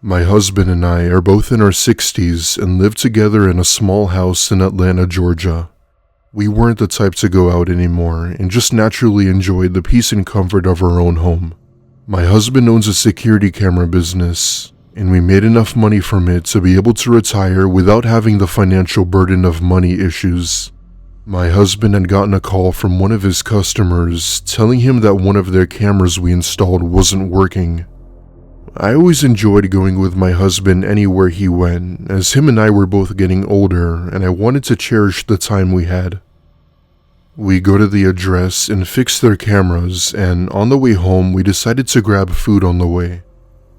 My husband and I are both in our 60s and live together in a small house in Atlanta, Georgia. We weren't the type to go out anymore and just naturally enjoyed the peace and comfort of our own home. My husband owns a security camera business, and we made enough money from it to be able to retire without having the financial burden of money issues. My husband had gotten a call from one of his customers telling him that one of their cameras we installed wasn't working. I always enjoyed going with my husband anywhere he went, as him and I were both getting older and I wanted to cherish the time we had. We go to the address and fix their cameras, and on the way home we decided to grab food on the way.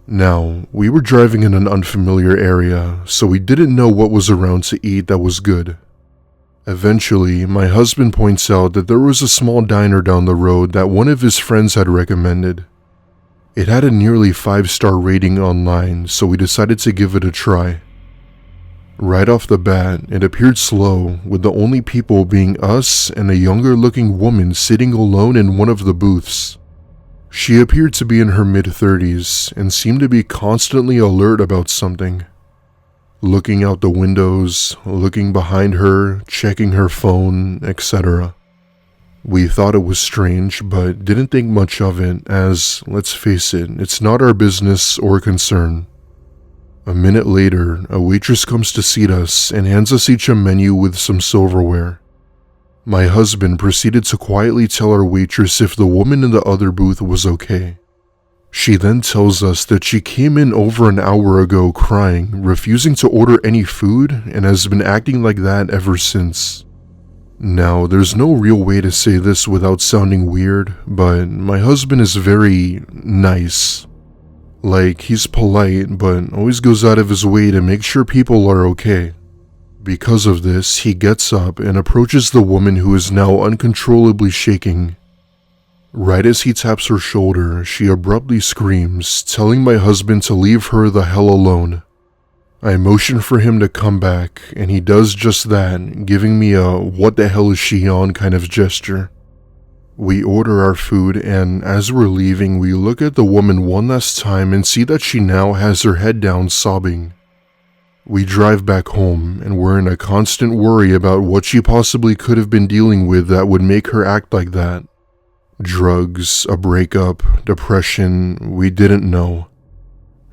Now, we were driving in an unfamiliar area, so we didn't know what was around to eat that was good. Eventually, my husband points out that there was a small diner down the road that one of his friends had recommended. It had a nearly 5-star rating online, so we decided to give it a try. Right off the bat, it appeared slow, with the only people being us and a younger looking woman sitting alone in one of the booths. She appeared to be in her mid-30s and seemed to be constantly alert about something. Looking out the windows, looking behind her, checking her phone, etc. We thought it was strange, but didn't think much of it as, let's face it, it's not our business or concern. A minute later, a waitress comes to seat us and hands us each a menu with some silverware. My husband proceeded to quietly tell our waitress if the woman in the other booth was okay. She then tells us that she came in over an hour ago crying, refusing to order any food, and has been acting like that ever since. Now, there's no real way to say this without sounding weird, but my husband is very nice. Like, he's polite, but always goes out of his way to make sure people are okay. Because of this, he gets up and approaches the woman who is now uncontrollably shaking. Right as he taps her shoulder, she abruptly screams, telling my husband to leave her the hell alone. I motion for him to come back, and he does just that, giving me a "what the hell is she on" kind of gesture. We order our food, and as we're leaving, we look at the woman one last time and see that she now has her head down sobbing. We drive back home, and we're in a constant worry about what she possibly could have been dealing with that would make her act like that. Drugs, a breakup, depression, we didn't know.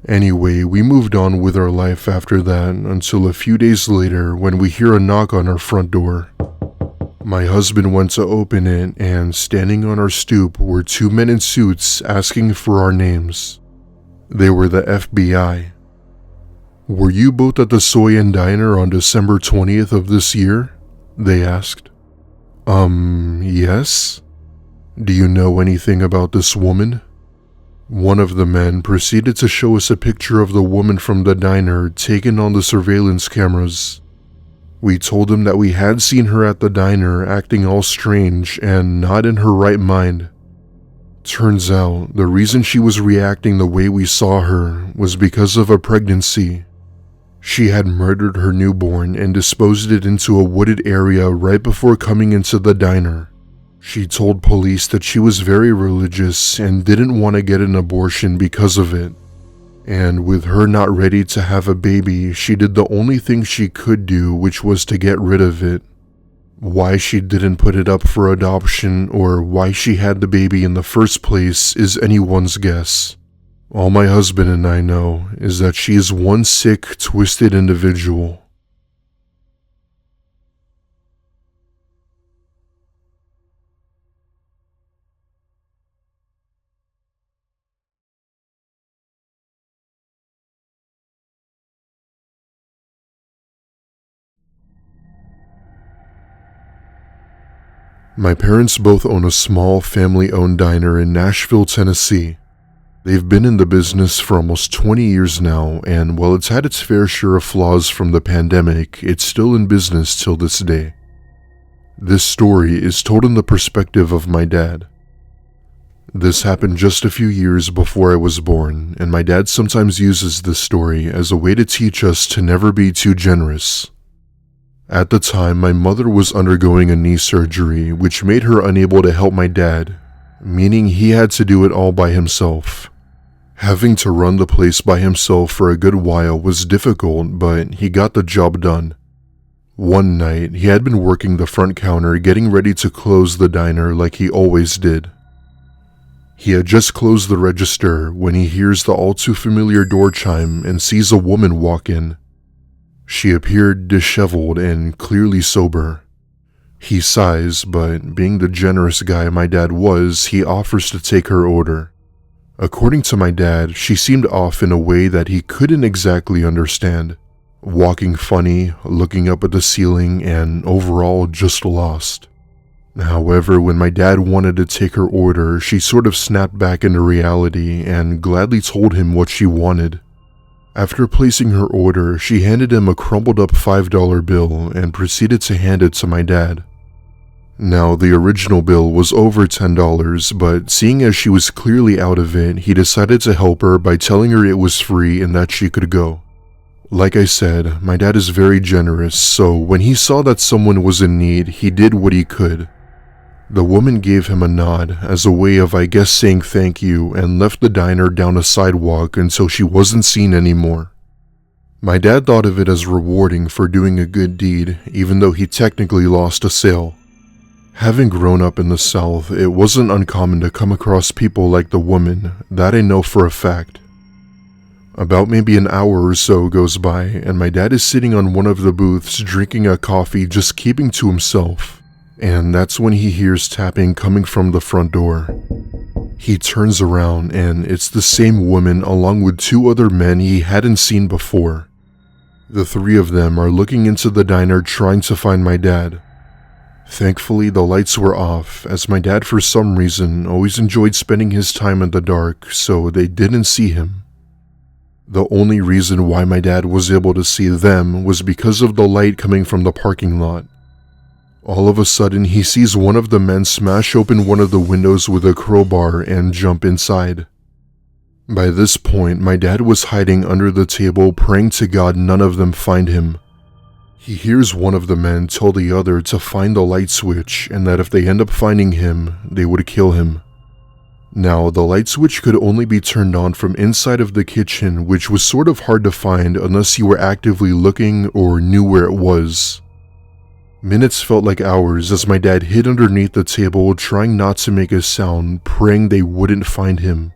Anyway, we moved on with our life after that until a few days later when we hear a knock on our front door. My husband went to open it, and standing on our stoop were 2 men in suits asking for our names. They were the FBI. "Were you both at the Soy and Diner on December 20th of this year?" they asked. Yes. "Do you know anything about this woman?" One of the men proceeded to show us a picture of the woman from the diner taken on the surveillance cameras. We told him that we had seen her at the diner acting all strange and not in her right mind. Turns out, the reason she was reacting the way we saw her was because of a pregnancy. She had murdered her newborn and disposed it into a wooded area right before coming into the diner. She told police that she was very religious and didn't want to get an abortion because of it. And with her not ready to have a baby, she did the only thing she could do, which was to get rid of it. Why she didn't put it up for adoption or why she had the baby in the first place is anyone's guess. All my husband and I know is that she is one sick, twisted individual. My parents both own a small family-owned diner in Nashville, Tennessee. They've been in the business for almost 20 years now, and while it's had its fair share of flaws from the pandemic, it's still in business till this day. This story is told in the perspective of my dad. This happened just a few years before I was born, and my dad sometimes uses this story as a way to teach us to never be too generous. At the time, my mother was undergoing a knee surgery, which made her unable to help my dad, meaning he had to do it all by himself. Having to run the place by himself for a good while was difficult, but he got the job done. One night, he had been working the front counter getting ready to close the diner like he always did. He had just closed the register when he hears the all too familiar door chime and sees a woman walk in. She appeared disheveled and clearly sober. He sighs, but being the generous guy my dad was, he offers to take her order. According to my dad, she seemed off in a way that he couldn't exactly understand. Walking funny, looking up at the ceiling, and overall just lost. However, when my dad wanted to take her order, she sort of snapped back into reality and gladly told him what she wanted. After placing her order, she handed him a crumpled up $5 bill and proceeded to hand it to my dad. Now, the original bill was over $10, but seeing as she was clearly out of it, he decided to help her by telling her it was free and that she could go. Like I said, my dad is very generous, so when he saw that someone was in need, he did what he could. The woman gave him a nod as a way of, I guess, saying thank you and left the diner down a sidewalk until she wasn't seen anymore. My dad thought of it as rewarding for doing a good deed, even though he technically lost a sale. Having grown up in the South, it wasn't uncommon to come across people like the woman, that I know for a fact. About maybe an hour or so goes by, and my dad is sitting on one of the booths drinking a coffee just keeping to himself, and that's when he hears tapping coming from the front door. He turns around and it's the same woman along with two other men he hadn't seen before. The three of them are looking into the diner trying to find my dad. Thankfully, the lights were off, as my dad for some reason always enjoyed spending his time in the dark, so they didn't see him. The only reason why my dad was able to see them was because of the light coming from the parking lot. All of a sudden, he sees one of the men smash open one of the windows with a crowbar and jump inside. By this point, my dad was hiding under the table praying to God none of them find him. He hears one of the men tell the other to find the light switch and that if they end up finding him, they would kill him. Now, the light switch could only be turned on from inside of the kitchen, which was sort of hard to find unless you were actively looking or knew where it was. Minutes felt like hours as my dad hid underneath the table trying not to make a sound, praying they wouldn't find him.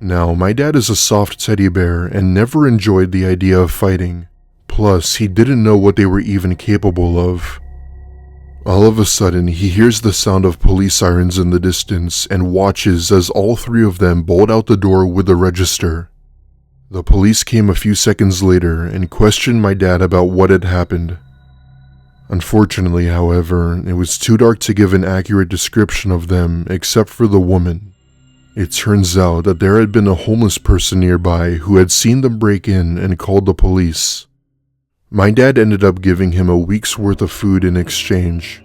Now, my dad is a soft teddy bear and never enjoyed the idea of fighting. Plus, he didn't know what they were even capable of. All of a sudden, he hears the sound of police sirens in the distance and watches as all three of them bolt out the door with the register. The police came a few seconds later and questioned my dad about what had happened. Unfortunately, however, it was too dark to give an accurate description of them except for the woman. It turns out that there had been a homeless person nearby who had seen them break in and called the police. My dad ended up giving him a week's worth of food in exchange.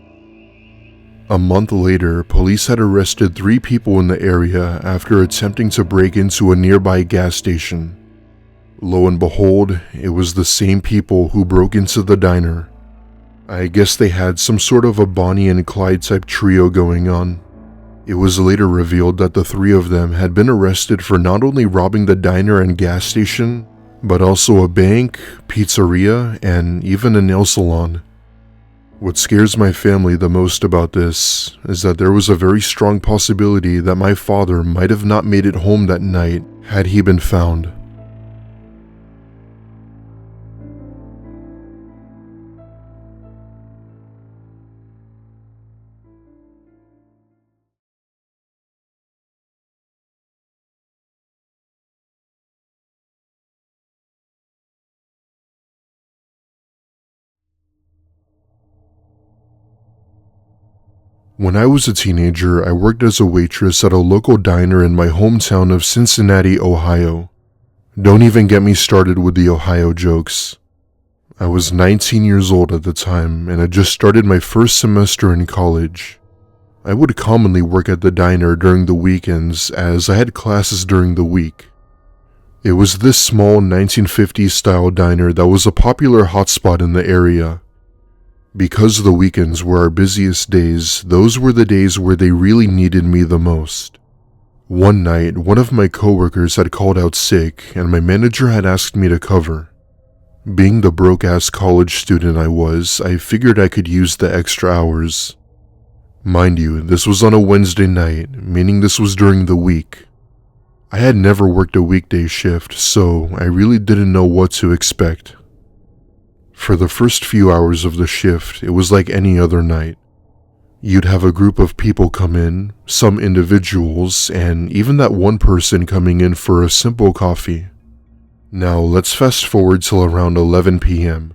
A month later, police had arrested 3 people in the area after attempting to break into a nearby gas station. Lo and behold, it was the same people who broke into the diner. I guess they had some sort of a Bonnie and Clyde type trio going on. It was later revealed that the 3 of them had been arrested for not only robbing the diner and gas station, but also a bank, pizzeria, and even a nail salon. What scares my family the most about this is that there was a very strong possibility that my father might have not made it home that night had he been found. When I was a teenager, I worked as a waitress at a local diner in my hometown of Cincinnati, Ohio. Don't even get me started with the Ohio jokes. I was 19 years old at the time and had just started my first semester in college. I would commonly work at the diner during the weekends as I had classes during the week. It was this small 1950s style diner that was a popular hotspot in the area. Because the weekends were our busiest days, those were the days where they really needed me the most. One night, one of my coworkers had called out sick and my manager had asked me to cover. Being the broke-ass college student I was, I figured I could use the extra hours. Mind you, this was on a Wednesday night, meaning this was during the week. I had never worked a weekday shift, so I really didn't know what to expect. For the first few hours of the shift, it was like any other night. You'd have a group of people come in, some individuals, and even that one person coming in for a simple coffee. Now, let's fast forward till around 11 p.m.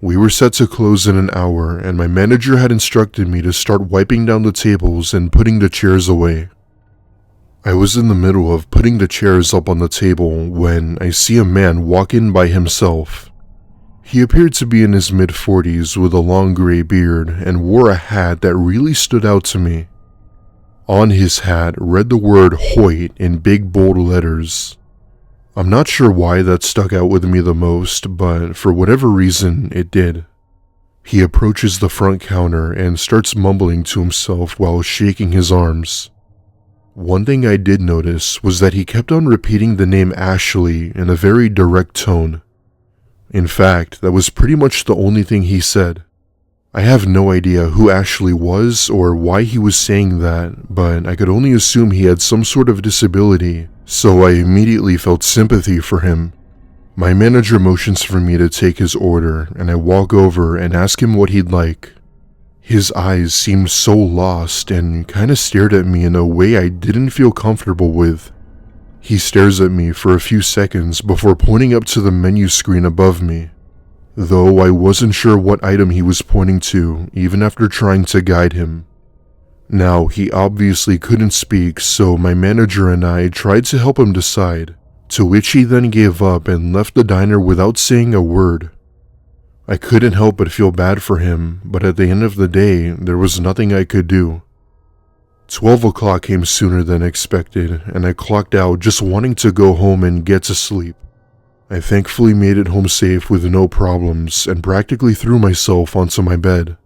We were set to close in an hour, and my manager had instructed me to start wiping down the tables and putting the chairs away. I was in the middle of putting the chairs up on the table when I see a man walk in by himself. He appeared to be in his mid-40s with a long gray beard and wore a hat that really stood out to me. On his hat read the word Hoyt in big bold letters. I'm not sure why that stuck out with me the most, but for whatever reason, it did. He approaches the front counter and starts mumbling to himself while shaking his arms. One thing I did notice was that he kept on repeating the name Ashley in a very direct tone. In fact, that was pretty much the only thing he said. I have no idea who Ashley was or why he was saying that, but I could only assume he had some sort of disability, so I immediately felt sympathy for him. My manager motions for me to take his order, and I walk over and ask him what he'd like. His eyes seemed so lost and kinda stared at me in a way I didn't feel comfortable with. He stares at me for a few seconds before pointing up to the menu screen above me, though I wasn't sure what item he was pointing to even after trying to guide him. Now, he obviously couldn't speak, so my manager and I tried to help him decide, to which he then gave up and left the diner without saying a word. I couldn't help but feel bad for him, but at the end of the day, there was nothing I could do. 12 o'clock came sooner than expected, and I clocked out just wanting to go home and get to sleep. I thankfully made it home safe with no problems and practically threw myself onto my bed.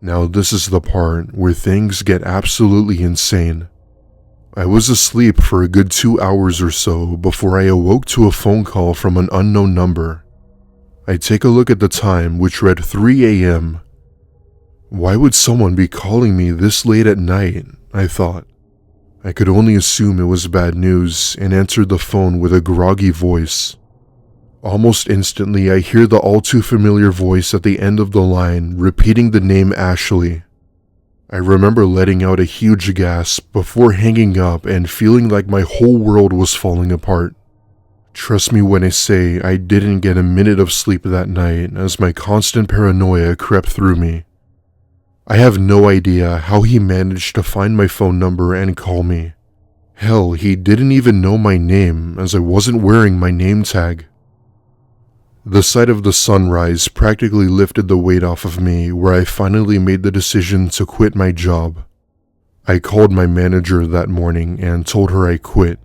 Now this is the part where things get absolutely insane. I was asleep for a good 2 hours or so before I awoke to a phone call from an unknown number. I take a look at the time, which read 3 a.m. Why would someone be calling me this late at night? I thought. I could only assume it was bad news and answered the phone with a groggy voice. Almost instantly, I hear the all too familiar voice at the end of the line repeating the name Ashley. I remember letting out a huge gasp before hanging up and feeling like my whole world was falling apart. Trust me when I say I didn't get a minute of sleep that night as my constant paranoia crept through me. I have no idea how he managed to find my phone number and call me. Hell, he didn't even know my name as I wasn't wearing my name tag. The sight of the sunrise practically lifted the weight off of me, where I finally made the decision to quit my job. I called my manager that morning and told her I quit.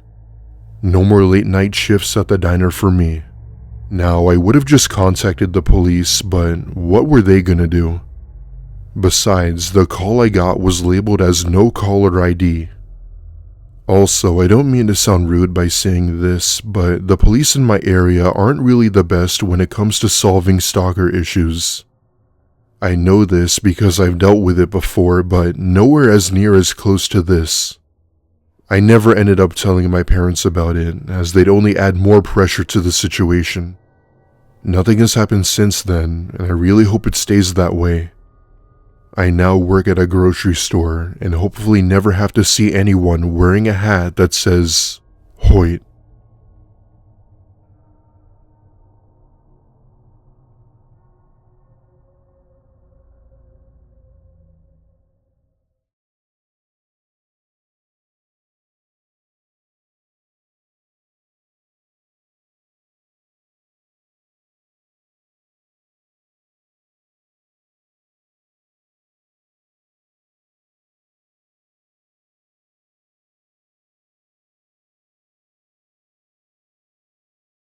No more late night shifts at the diner for me. Now, I would have just contacted the police, but what were they gonna do? Besides, the call I got was labeled as no caller ID. Also, I don't mean to sound rude by saying this, but the police in my area aren't really the best when it comes to solving stalker issues. I know this because I've dealt with it before, but nowhere as near as close to this. I never ended up telling my parents about it, as they'd only add more pressure to the situation. Nothing has happened since then, and I really hope it stays that way. I now work at a grocery store and hopefully never have to see anyone wearing a hat that says Hoyt.